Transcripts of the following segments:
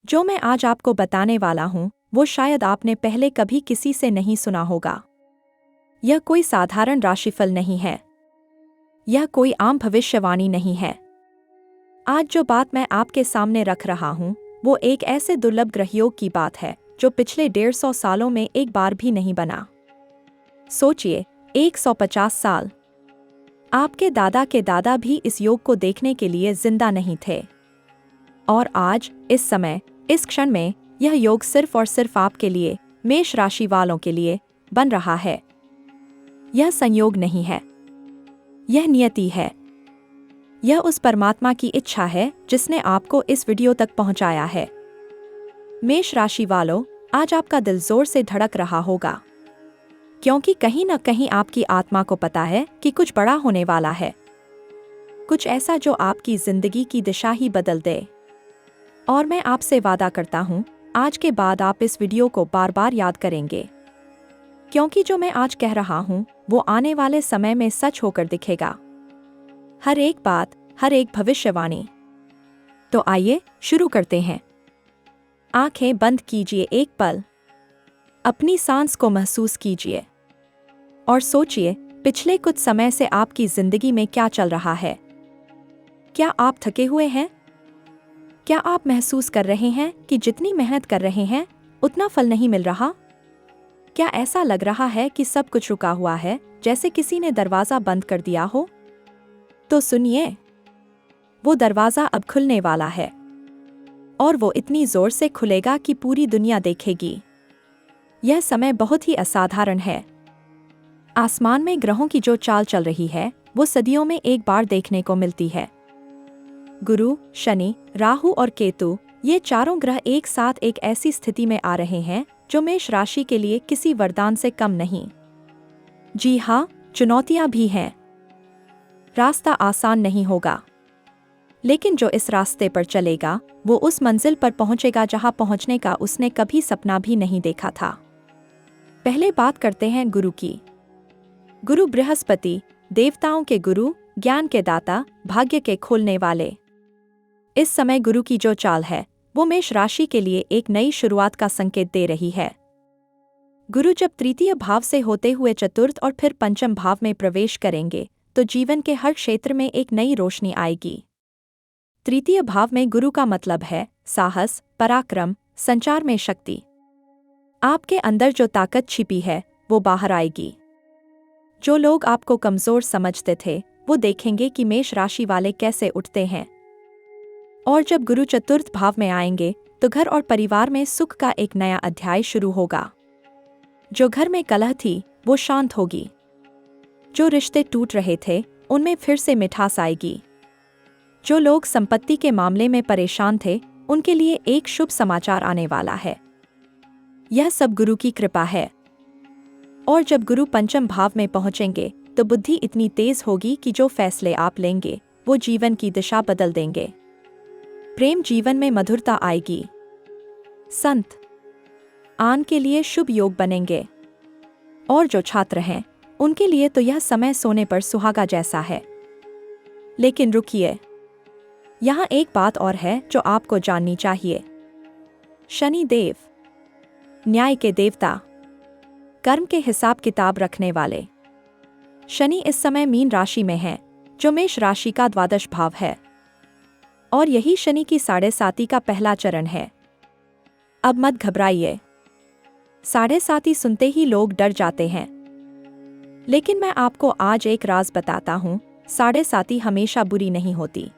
जो मैं आज आपको बताने वाला हूँ वो शायद आपने पहले कभी किसी से नहीं सुना होगा। यह कोई साधारण राशिफल नहीं है। यह कोई आम भविष्यवाणी नहीं है। आज जो बात मैं आपके सामने रख रहा हूँ वो एक ऐसे दुर्लभ ग्रहयोग की बात है जो पिछले 150 सालों में एक बार भी नहीं बना। सोचिए, 150 साल। आपके दादा के दादा भी इस योग को देखने के लिए जिंदा नहीं थे। और आज, इस समय, इस क्षण में यह योग सिर्फ और सिर्फ आपके लिए, मेष राशि वालों के लिए बन रहा है। यह संयोग नहीं है, यह नियति है। यह उस परमात्मा की इच्छा है जिसने आपको इस वीडियो तक पहुंचाया है। मेष राशि वालों, आज आपका दिल जोर से धड़क रहा होगा, क्योंकि कहीं न कहीं आपकी आत्मा को पता है कि कुछ बड़ा होने वाला है, कुछ ऐसा जो आपकी जिंदगी की दिशा ही बदल दे। और मैं आपसे वादा करता हूँ, आज के बाद आप इस वीडियो को बार बार याद करेंगे, क्योंकि जो मैं आज कह रहा हूँ वो आने वाले समय में सच होकर दिखेगा। हर एक बात, हर एक भविष्यवाणी। तो आइए शुरू करते हैं। आंखें बंद कीजिए एक पल, अपनी सांस को महसूस कीजिए और सोचिए पिछले कुछ समय से आपकी जिंदगी में क्या चल रहा है। क्या आप थके हुए हैं? क्या आप महसूस कर रहे हैं कि जितनी मेहनत कर रहे हैं उतना फल नहीं मिल रहा? क्या ऐसा लग रहा है कि सब कुछ रुका हुआ है, जैसे किसी ने दरवाजा बंद कर दिया हो? तो सुनिए, वो दरवाजा अब खुलने वाला है, और वो इतनी जोर से खुलेगा कि पूरी दुनिया देखेगी। यह समय बहुत ही असाधारण है। आसमान में ग्रहों की जो चाल चल रही है वो सदियों में एक बार देखने को मिलती है। गुरु, शनि, राहु और केतु, ये चारों ग्रह एक साथ एक ऐसी स्थिति में आ रहे हैं जो मेष राशि के लिए किसी वरदान से कम नहीं। जी हाँ, चुनौतियां भी हैं। रास्ता आसान नहीं होगा, लेकिन जो इस रास्ते पर चलेगा वो उस मंजिल पर पहुंचेगा जहां पहुंचने का उसने कभी सपना भी नहीं देखा था। पहले बात करते हैं गुरु की। गुरु बृहस्पति, देवताओं के गुरु, ज्ञान के दाता, भाग्य के खोलने वाले। इस समय गुरु की जो चाल है वो मेष राशि के लिए एक नई शुरुआत का संकेत दे रही है। गुरु जब तृतीय भाव से होते हुए चतुर्थ और फिर पंचम भाव में प्रवेश करेंगे तो जीवन के हर क्षेत्र में एक नई रोशनी आएगी। तृतीय भाव में गुरु का मतलब है साहस, पराक्रम, संचार में शक्ति। आपके अंदर जो ताकत छिपी है वो बाहर आएगी। जो लोग आपको कमजोर समझते थे वो देखेंगे कि मेष राशि वाले कैसे उठते हैं। और जब गुरु चतुर्थ भाव में आएंगे तो घर और परिवार में सुख का एक नया अध्याय शुरू होगा। जो घर में कलह थी वो शांत होगी। जो रिश्ते टूट रहे थे उनमें फिर से मिठास आएगी। जो लोग संपत्ति के मामले में परेशान थे उनके लिए एक शुभ समाचार आने वाला है। यह सब गुरु की कृपा है। और जब गुरु पंचम भाव में पहुंचेंगे तो बुद्धि इतनी तेज होगी कि जो फैसले आप लेंगे वो जीवन की दिशा बदल देंगे। प्रेम जीवन में मधुरता आएगी। संत आन के लिए शुभ योग बनेंगे। और जो छात्र हैं उनके लिए तो यह समय सोने पर सुहागा जैसा है। लेकिन रुकिए, यहाँ एक बात और है जो आपको जाननी चाहिए। शनि देव, न्याय के देवता, कर्म के हिसाब किताब रखने वाले। शनि इस समय मीन राशि में है, जो मेष राशि का द्वादश भाव है। और यही शनि की 7.5 का पहला चरण है। अब मत घबराइए। 7.5 सुनते ही लोग डर जाते हैं, लेकिन मैं आपको आज एक राज बताता हूँ, 7.5 हमेशा बुरी नहीं होती।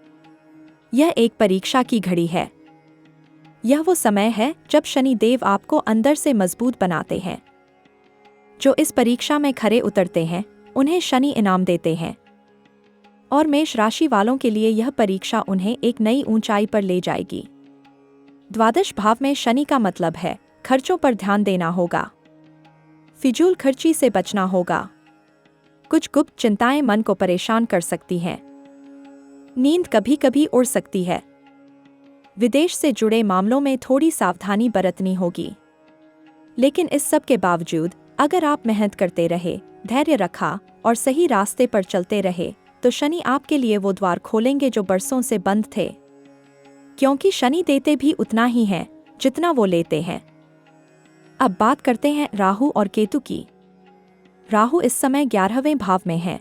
यह एक परीक्षा की घड़ी है। यह वो समय है जब शनि देव आपको अंदर से मजबूत बनाते हैं। जो इस परीक्षा में खरे उतरते हैं उन्हें शनि इनाम देते हैं। और मेष राशि वालों के लिए यह परीक्षा उन्हें एक नई ऊंचाई पर ले जाएगी। द्वादश भाव में शनि का मतलब है खर्चों पर ध्यान देना होगा, फिजूल खर्ची से बचना होगा। कुछ गुप्त चिंताएं मन को परेशान कर सकती हैं। नींद कभी कभी उड़ सकती है। विदेश से जुड़े मामलों में थोड़ी सावधानी बरतनी होगी। लेकिन इस सब के बावजूद अगर आप मेहनत करते रहे, धैर्य रखा और सही रास्ते पर चलते रहे तो शनि आपके लिए वो द्वार खोलेंगे जो बरसों से बंद थे। क्योंकि शनि देते भी उतना ही है जितना वो लेते हैं। अब बात करते हैं राहु और केतु की। राहु इस समय 11वें भाव में है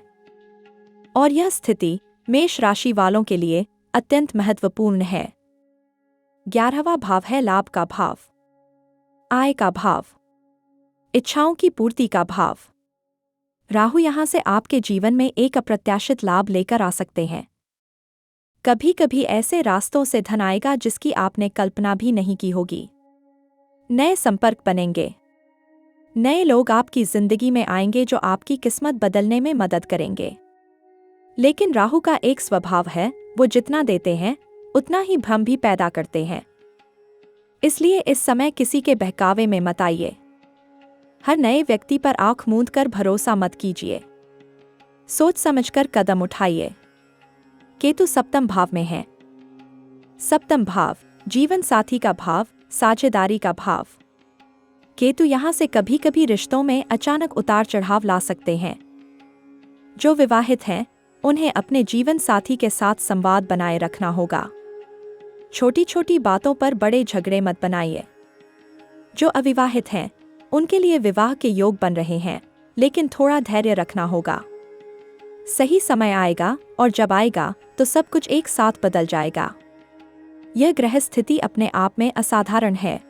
और यह स्थिति मेष राशि वालों के लिए अत्यंत महत्वपूर्ण है। 11वां भाव है लाभ का भाव, आय का भाव, इच्छाओं की पूर्ति का भाव। राहु यहां से आपके जीवन में एक अप्रत्याशित लाभ लेकर आ सकते हैं। कभी कभी ऐसे रास्तों से धन आएगा जिसकी आपने कल्पना भी नहीं की होगी। नए संपर्क बनेंगे, नए लोग आपकी जिंदगी में आएंगे जो आपकी किस्मत बदलने में मदद करेंगे। लेकिन राहु का एक स्वभाव है, वो जितना देते हैं उतना ही भ्रम भी पैदा करते हैं। इसलिए इस समय किसी के बहकावे में मत आइए। हर नए व्यक्ति पर आंख मूंद कर भरोसा मत कीजिए। सोच समझकर कदम उठाइए। केतु सप्तम भाव में है। सप्तम भाव जीवन साथी का भाव, साझेदारी का भाव। केतु यहां से कभी कभी रिश्तों में अचानक उतार चढ़ाव ला सकते हैं। जो विवाहित हैं उन्हें अपने जीवन साथी के साथ संवाद बनाए रखना होगा। छोटी छोटी बातों पर बड़े झगड़े मत बनाइए। जो अविवाहित हैं उनके लिए विवाह के योग बन रहे हैं, लेकिन थोड़ा धैर्य रखना होगा। सही समय आएगा और जब आएगा तो सब कुछ एक साथ बदल जाएगा। यह ग्रह स्थिति अपने आप में असाधारण है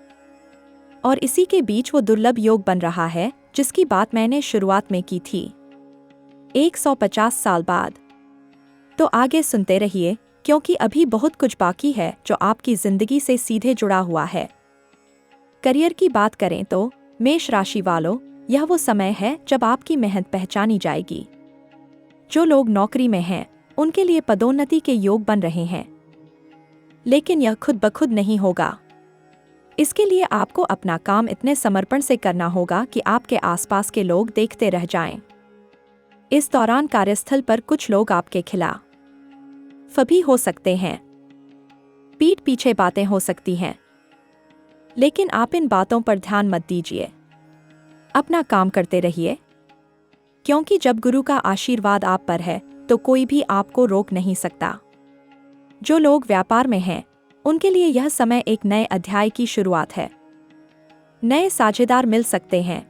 और इसी के बीच वो दुर्लभ योग बन रहा है जिसकी बात मैंने शुरुआत में की थी। 150 साल बाद। तो आगे सुनते रहिए, क्योंकि अभी बहुत कुछ बाकी है जो आपकी जिंदगी से सीधे जुड़ा हुआ है। करियर की बात करें तो मेष राशि वालों, यह वो समय है जब आपकी मेहनत पहचानी जाएगी। जो लोग नौकरी में हैं उनके लिए पदोन्नति के योग बन रहे हैं, लेकिन यह खुद ब खुद नहीं होगा। इसके लिए आपको अपना काम इतने समर्पण से करना होगा कि आपके आसपास के लोग देखते रह जाएं। इस दौरान कार्यस्थल पर कुछ लोग आपके खिलाफ भी हो सकते हैं। पीठ पीछे बातें हो सकती हैं, लेकिन आप इन बातों पर ध्यान मत दीजिए। अपना काम करते रहिए, क्योंकि जब गुरु का आशीर्वाद आप पर है तो कोई भी आपको रोक नहीं सकता। जो लोग व्यापार में हैं उनके लिए यह समय एक नए अध्याय की शुरुआत है। नए साझेदार मिल सकते हैं,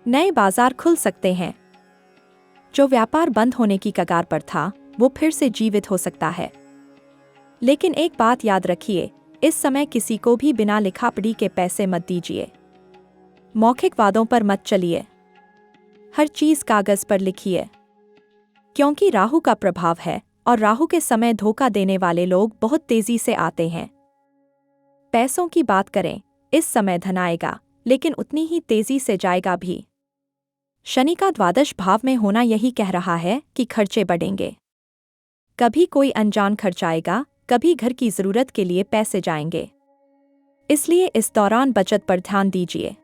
नए बाजार खुल सकते हैं। जो व्यापार बंद होने की कगार पर था वो फिर से जीवित हो सकता है। लेकिन एक बात याद रखिए, इस समय किसी को भी बिना लिखा पढ़ी के पैसे मत दीजिए। मौखिक वादों पर मत चलिए। हर चीज कागज पर लिखिए, क्योंकि राहु का प्रभाव है और राहु के समय धोखा देने वाले लोग बहुत तेजी से आते हैं। पैसों की बात करें, इस समय धन आएगा, लेकिन उतनी ही तेजी से जाएगा भी। शनि का द्वादश भाव में होना यही कह रहा है कि खर्चे बढ़ेंगे। कभी कोई अनजान खर्च आएगा, कभी घर की जरूरत के लिए पैसे जाएंगे। इसलिए इस दौरान बचत पर ध्यान दीजिए।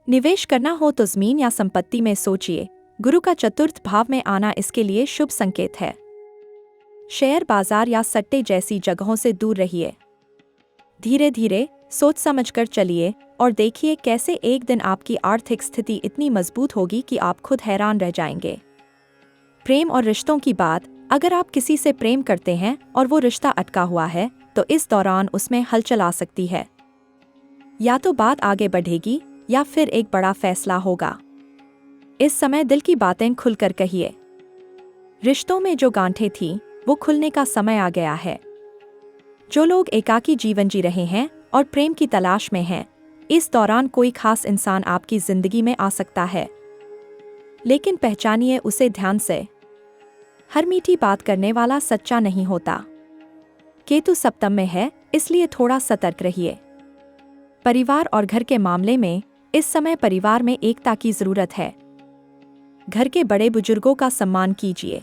निवेश करना हो तो जमीन या संपत्ति में सोचिए। गुरु का चतुर्थ भाव में आना इसके लिए शुभ संकेत है। शेयर बाजार या सट्टे जैसी जगहों से दूर रहिए। धीरे धीरे सोच समझकर चलिए और देखिए कैसे एक दिन आपकी आर्थिक स्थिति इतनी मजबूत होगी कि आप खुद हैरान रह जाएंगे। प्रेम और रिश्तों की बात, अगर आप किसी से प्रेम करते हैं और वो रिश्ता अटका हुआ है तो इस दौरान उसमें हलचल आ सकती है। या तो बात आगे बढ़ेगी या फिर एक बड़ा फैसला होगा। इस समय दिल की बातें खुलकर कहिए। रिश्तों में जो गांठें थीं वो खुलने का समय आ गया है। जो लोग एकाकी जीवन जी रहे हैं और प्रेम की तलाश में हैं, इस दौरान कोई खास इंसान आपकी जिंदगी में आ सकता है, लेकिन पहचानिए उसे ध्यान से। हर मीठी बात करने वाला सच्चा नहीं होता। केतु सप्तम में है, इसलिए थोड़ा सतर्क रहिए। परिवार और घर के मामले में इस समय परिवार में एकता की जरूरत है। घर के बड़े बुजुर्गों का सम्मान कीजिए।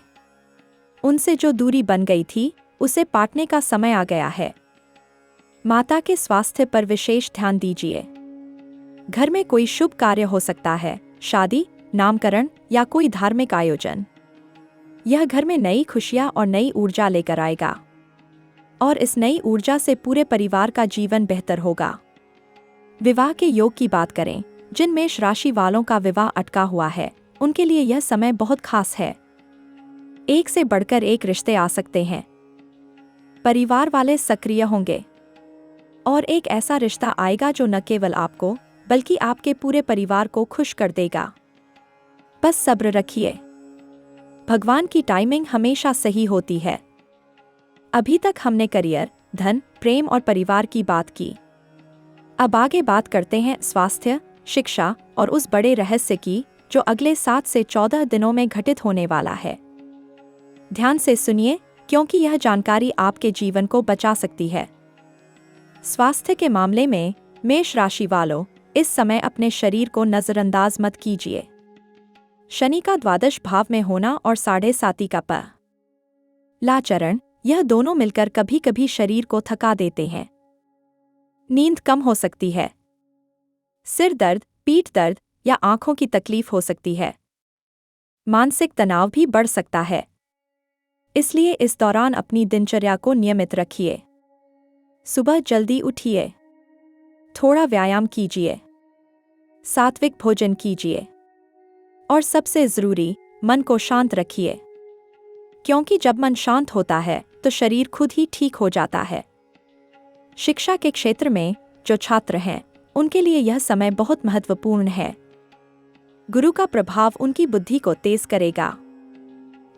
उनसे जो दूरी बन गई थी उसे पाटने का समय आ गया है। माता के स्वास्थ्य पर विशेष ध्यान दीजिए। घर में कोई शुभ कार्य हो सकता है, शादी, नामकरण या कोई धार्मिक आयोजन। यह घर में नई खुशियां और नई ऊर्जा लेकर आएगा और इस नई ऊर्जा से पूरे परिवार का जीवन बेहतर होगा। विवाह के योग की बात करें, जिन मेष राशि वालों का विवाह अटका हुआ है उनके लिए यह समय बहुत खास है। एक से बढ़कर एक रिश्ते आ सकते हैं। परिवार वाले सक्रिय होंगे और एक ऐसा रिश्ता आएगा जो न केवल आपको बल्कि आपके पूरे परिवार को खुश कर देगा। बस सब्र रखिए। भगवान की टाइमिंग हमेशा सही होती है। अभी तक हमने करियर, धन, प्रेम और परिवार की बात की। अब आगे बात करते हैं स्वास्थ्य, शिक्षा और उस बड़े रहस्य की जो अगले 7 से 14 दिनों में घटित होने वाला है। ध्यान से सुनिए, क्योंकि यह जानकारी आपके जीवन को बचा सकती है। स्वास्थ्य के मामले में मेष राशि वालों, इस समय अपने शरीर को नजरअंदाज मत कीजिए। शनि का द्वादश भाव में होना और 7.5 का लाचरण, यह दोनों मिलकर कभी कभी शरीर को थका देते हैं। नींद कम हो सकती है। सिर दर्द, पीठ दर्द या आंखों की तकलीफ हो सकती है। मानसिक तनाव भी बढ़ सकता है। इसलिए इस दौरान अपनी दिनचर्या को नियमित रखिए। सुबह जल्दी उठिए, थोड़ा व्यायाम कीजिए, सात्विक भोजन कीजिए और सबसे जरूरी, मन को शांत रखिए। क्योंकि जब मन शांत होता है तो शरीर खुद ही ठीक हो जाता है। शिक्षा के क्षेत्र में जो छात्र हैं, उनके लिए यह समय बहुत महत्वपूर्ण है। गुरु का प्रभाव उनकी बुद्धि को तेज करेगा।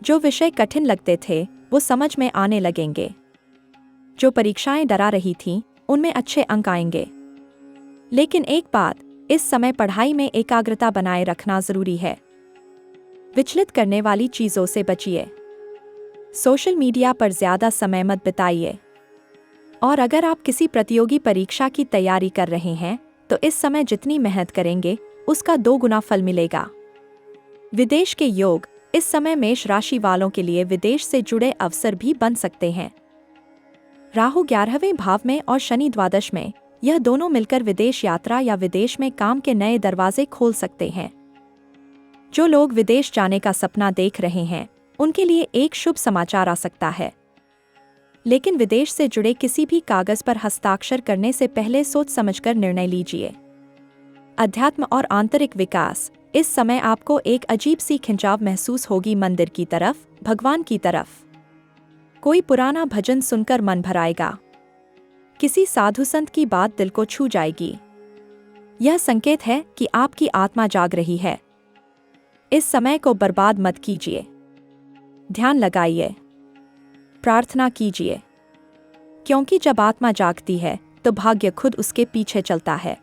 जो विषय कठिन लगते थे वो समझ में आने लगेंगे। जो परीक्षाएं डरा रही थीं, उनमें अच्छे अंक आएंगे। लेकिन एक बात, इस समय पढ़ाई में एकाग्रता बनाए रखना जरूरी है। विचलित करने वाली चीजों से बचिए। सोशल मीडिया पर ज्यादा समय मत बिताइए। और अगर आप किसी प्रतियोगी परीक्षा की तैयारी कर रहे हैं तो इस समय जितनी मेहनत करेंगे उसका 2 गुना फल मिलेगा। विदेश के योग, इस समय मेष राशि वालों के लिए विदेश से जुड़े अवसर भी बन सकते हैं। राहु 11वें भाव में और शनि द्वादश में, यह दोनों मिलकर विदेश यात्रा या विदेश में काम के नए दरवाजे खोल सकते हैं। जो लोग विदेश जाने का सपना देख रहे हैं, उनके लिए एक शुभ समाचार आ सकता है। लेकिन विदेश से जुड़े किसी भी कागज पर हस्ताक्षर करने से पहले सोच समझकर निर्णय लीजिए। अध्यात्म और आंतरिक विकास, इस समय आपको एक अजीब सी खिंचाव महसूस होगी मंदिर की तरफ, भगवान की तरफ। कोई पुराना भजन सुनकर मन भराएगा। किसी साधु संत की बात दिल को छू जाएगी। यह संकेत है कि आपकी आत्मा जाग रही है। इस समय को बर्बाद मत कीजिए। ध्यान लगाइए, प्रार्थना कीजिए। क्योंकि जब आत्मा जागती है तो भाग्य खुद उसके पीछे चलता है।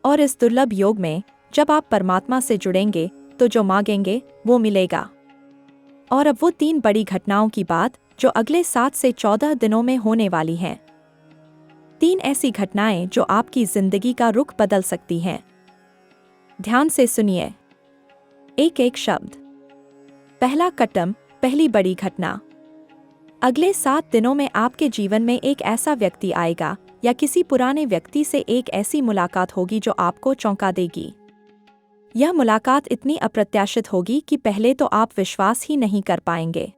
और इस दुर्लभ योग में जब आप परमात्मा से जुड़ेंगे तो जो मांगेंगे वो मिलेगा। और अब वो 3 बड़ी घटनाओं की बात जो अगले 7 से 14 दिनों में होने वाली हैं। 3 ऐसी घटनाएं जो आपकी जिंदगी का रुख बदल सकती हैं। ध्यान से सुनिए, एक एक शब्द। पहला कदम, पहली बड़ी घटना। अगले 7 दिनों में आपके जीवन में एक ऐसा व्यक्ति आएगा या किसी पुराने व्यक्ति से एक ऐसी मुलाकात होगी जो आपको चौंका देगी। यह मुलाकात इतनी अप्रत्याशित होगी कि पहले तो आप विश्वास ही नहीं कर पाएंगे।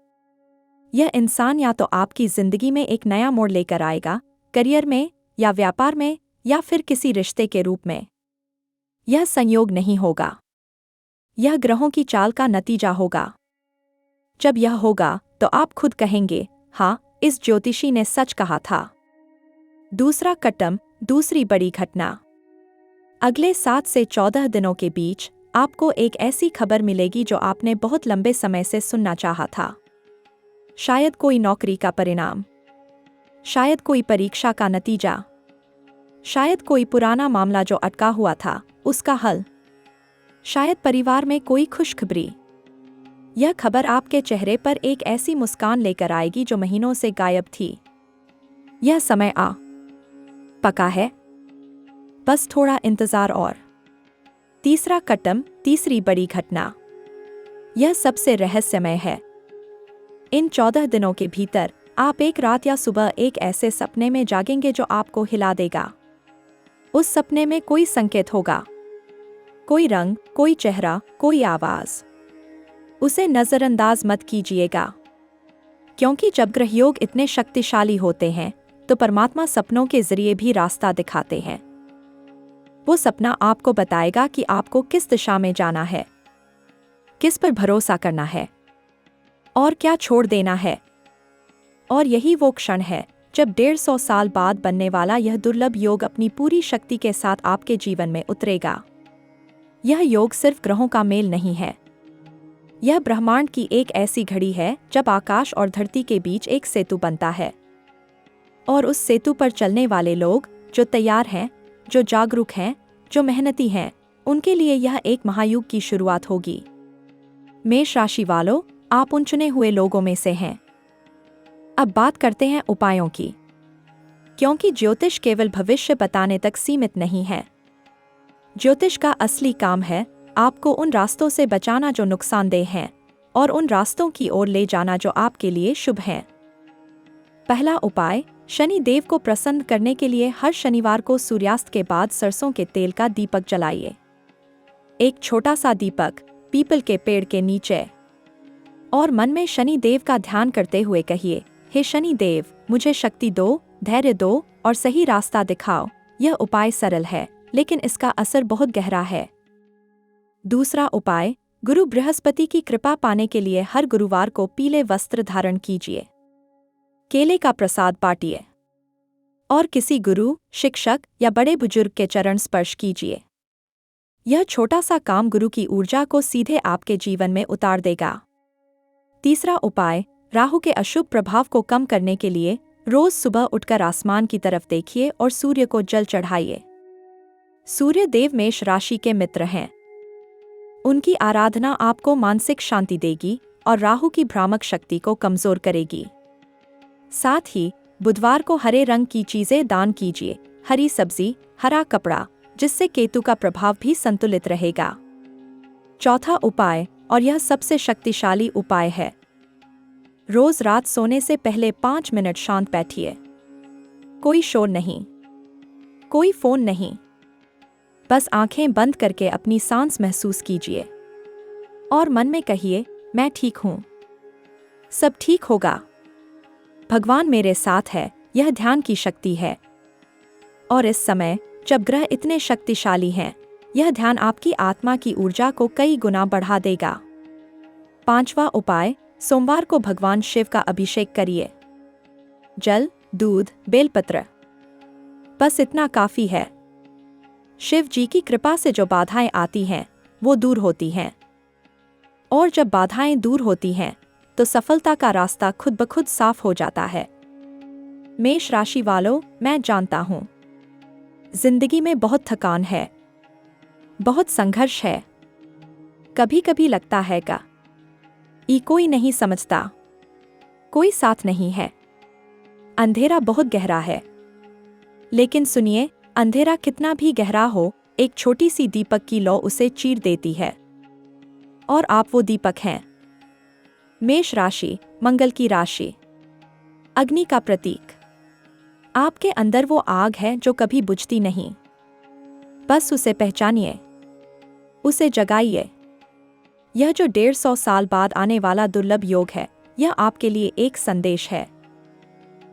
यह इंसान या तो आपकी जिंदगी में एक नया मोड़ लेकर आएगा, करियर में या व्यापार में या फिर किसी रिश्ते के रूप में। यह संयोग नहीं होगा, यह ग्रहों की चाल का नतीजा होगा। जब यह होगा तो आप खुद कहेंगे, हाँ, इस ज्योतिषी ने सच कहा था। दूसरा कदम, दूसरी बड़ी घटना। अगले 7 से 14 दिनों के बीच आपको एक ऐसी खबर मिलेगी जो आपने बहुत लंबे समय से सुनना चाहा था। शायद कोई नौकरी का परिणाम, शायद कोई परीक्षा का नतीजा, शायद कोई पुराना मामला जो अटका हुआ था उसका हल, शायद परिवार में कोई खुशखबरी। यह खबर आपके चेहरे पर एक ऐसी मुस्कान लेकर आएगी जो महीनों से गायब थी। यह समय आ पका है, बस थोड़ा इंतजार और। तीसरा कदम, तीसरी बड़ी घटना। यह सबसे रहस्यमय है। इन 14 दिनों के भीतर आप एक रात या सुबह एक ऐसे सपने में जागेंगे जो आपको हिला देगा। उस सपने में कोई संकेत होगा, कोई रंग, कोई चेहरा, कोई आवाज। उसे नजरअंदाज मत कीजिएगा, क्योंकि जब ग्रहयोग इतने शक्तिशाली होते हैं तो परमात्मा सपनों के जरिए भी रास्ता दिखाते हैं। वो सपना आपको बताएगा कि आपको किस दिशा में जाना है, किस पर भरोसा करना है और क्या छोड़ देना है। और यही वो क्षण है जब 150 साल बाद बनने वाला यह दुर्लभ योग अपनी पूरी शक्ति के साथ आपके जीवन में उतरेगा। यह योग सिर्फ ग्रहों का मेल नहीं है, यह ब्रह्मांड की एक ऐसी घड़ी है जब आकाश और धरती के बीच एक सेतु बनता है। और उस सेतु पर चलने वाले लोग जो तैयार हैं, जो जागरूक हैं, जो मेहनती हैं, उनके लिए यह एक महायुग की शुरुआत होगी। मेष राशि वालों, आप उन चुने हुए लोगों में से हैं। अब बात करते हैं उपायों की, क्योंकि ज्योतिष केवल भविष्य बताने तक सीमित नहीं है। ज्योतिष का असली काम है आपको उन रास्तों से बचाना जो नुकसानदेह हैं और उन रास्तों की ओर ले जाना जो आपके लिए शुभ हैं। पहला उपाय, शनि देव को प्रसन्न करने के लिए हर शनिवार को सूर्यास्त के बाद सरसों के तेल का दीपक जलाइए। एक छोटा सा दीपक पीपल के पेड़ के नीचे, और मन में शनि देव का ध्यान करते हुए कहिए, हे शनि देव, मुझे शक्ति दो, धैर्य दो और सही रास्ता दिखाओ। यह उपाय सरल है, लेकिन इसका असर बहुत गहरा है। दूसरा उपाय, गुरु बृहस्पति की कृपा पाने के लिए हर गुरुवार को पीले वस्त्र धारण कीजिए, केले का प्रसाद बांटिए और किसी गुरु, शिक्षक या बड़े बुजुर्ग के चरण स्पर्श कीजिए। यह छोटा सा काम गुरु की ऊर्जा को सीधे आपके जीवन में उतार देगा। तीसरा उपाय, राहु के अशुभ प्रभाव को कम करने के लिए रोज सुबह उठकर आसमान की तरफ देखिए और सूर्य को जल चढ़ाइए। सूर्य देव मेष राशि के मित्र हैं। उनकी आराधना आपको मानसिक शांति देगी और राहु की भ्रामक शक्ति को कमजोर करेगी। साथ ही बुधवार को हरे रंग की चीजें दान कीजिए, हरी सब्जी, हरा कपड़ा, जिससे केतु का प्रभाव भी संतुलित रहेगा। चौथा उपाय, और यह सबसे शक्तिशाली उपाय है, रोज रात सोने से पहले 5 मिनट शांत बैठिए। कोई शोर नहीं, कोई फोन नहीं, बस आंखें बंद करके अपनी सांस महसूस कीजिए और मन में कहिए, मैं ठीक हूं, सब ठीक होगा, भगवान मेरे साथ है। यह ध्यान की शक्ति है। और इस समय जब ग्रह इतने शक्तिशाली हैं, यह ध्यान आपकी आत्मा की ऊर्जा को कई गुना बढ़ा देगा। पांचवा उपाय, सोमवार को भगवान शिव का अभिषेक करिए, जल, दूध, बेलपत्र, बस इतना काफी है। शिव जी की कृपा से जो बाधाएं आती हैं वो दूर होती हैं, और जब बाधाएं दूर होती हैं तो सफलता का रास्ता खुद ब खुद साफ हो जाता है। मेष राशि वालों, मैं जानता हूं जिंदगी में बहुत थकान है, बहुत संघर्ष है, कभी कभी लगता है कि कोई नहीं समझता, कोई साथ नहीं है, अंधेरा बहुत गहरा है। लेकिन सुनिए, अंधेरा कितना भी गहरा हो, एक छोटी सी दीपक की लौ उसे चीर देती है, और आप वो दीपक हैं। मेष राशि, मंगल की राशि, अग्नि का प्रतीक। आपके अंदर वो आग है जो कभी बुझती नहीं, बस उसे पहचानिए, उसे जगाइए। यह जो 150 साल बाद आने वाला दुर्लभ योग है, यह आपके लिए एक संदेश है,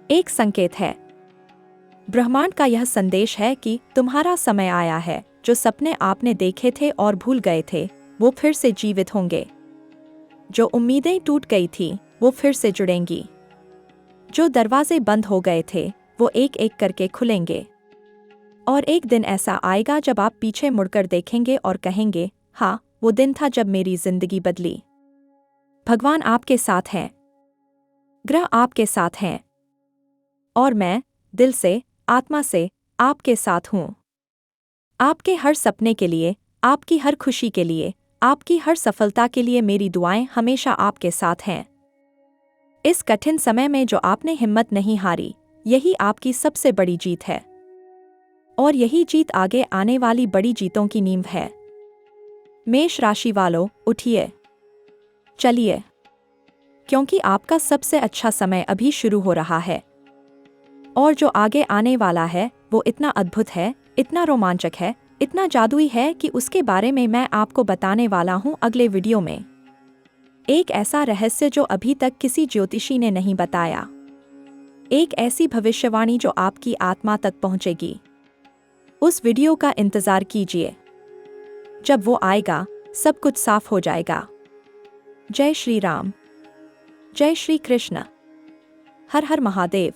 एक संकेत है। ब्रह्मांड का यह संदेश है कि तुम्हारा समय आया है। जो सपने आपने देखे थे और भूल गए थे, वो फिर से जीवित होंगे। जो उम्मीदें टूट गई थी, वो फिर से जुड़ेंगी। जो दरवाजे बंद हो गए थे, वो एक एक करके खुलेंगे। और एक दिन ऐसा आएगा जब आप पीछे मुड़कर देखेंगे और कहेंगे, हाँ, वो दिन था जब मेरी जिंदगी बदली। भगवान आपके साथ हैं, ग्रह आपके साथ हैं, और मैं दिल से, आत्मा से आपके साथ हूं। आपके हर सपने के लिए, आपकी हर खुशी के लिए, आपकी हर सफलता के लिए मेरी दुआएं हमेशा आपके साथ हैं। इस कठिन समय में जो आपने हिम्मत नहीं हारी, यही आपकी सबसे बड़ी जीत है। और यही जीत आगे आने वाली बड़ी जीतों की नींव है। मेष राशि वालों, उठिए, चलिए, क्योंकि आपका सबसे अच्छा समय अभी शुरू हो रहा है। और जो आगे आने वाला है वो इतना अद्भुत है, इतना रोमांचक है, इतना जादुई है कि उसके बारे में मैं आपको बताने वाला हूं अगले वीडियो में। एक ऐसा रहस्य जो अभी तक किसी ज्योतिषी ने नहीं बताया, एक ऐसी भविष्यवाणी जो आपकी आत्मा तक पहुंचेगी। उस वीडियो का इंतजार कीजिए, जब वो आएगा सब कुछ साफ हो जाएगा। जय श्री राम, जय श्री कृष्ण, हर हर महादेव।